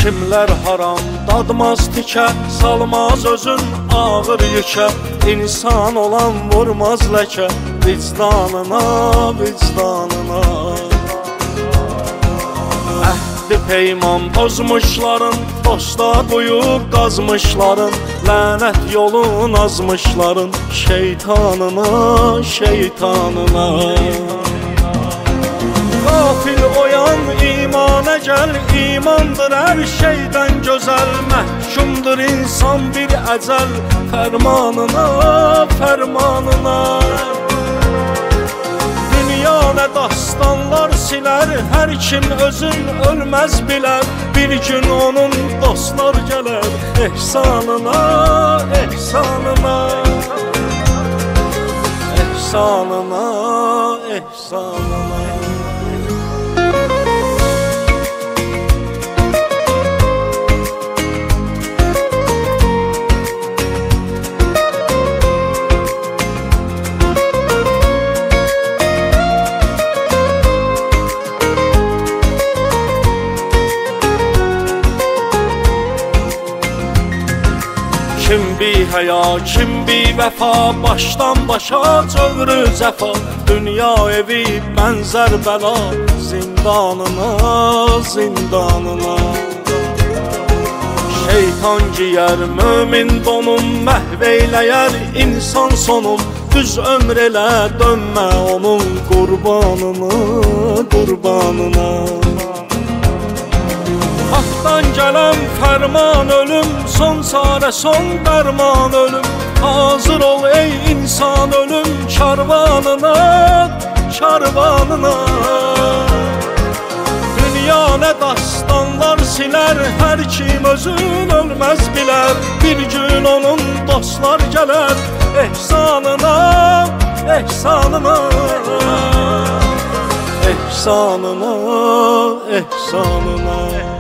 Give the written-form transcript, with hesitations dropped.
Kimlər haram dadmaz tikə, salmaz özün ağır yükə. İnsan olan vurmaz ləkə, vicdanına, vicdanına. Əhdi peyman pozmuşların, dosta quyu qazmışların, lənət yolun azmışların, şeytanına, şeytanına. Qafil oyan imana gəl, imandır hər şeydən gözəl. Məhkumdur insan bir əcəl, fərmanına, fərmanına. Dünya nə dastanlar silər, hər kim özün ölməz bilər. Bir gün onun dostlar gələr, ehsanına, ehsanına. Ehsanına, ehsanına. Kim bi həya, kim bi vəfa, başdan başa cövrü cəfa. Dünya evi bənzər bəla, zindanına, zindanına. Şeytan giyər mömin donum, məhv eyləyər insan sonum. Düz ömr elə dönmə onun qurbanına, qurbanına. Haqdan gələn fərman ölüm, son çarə, son dərman ölüm. Hazır ol ey insan ölüm karvanına, karvanına. Dünya nə dastanlar silər, hər kim özün ölməz bilər. Bir gün onun dostlar gələr, ehsanına, ehsanına. Ehsanına, ehsanına.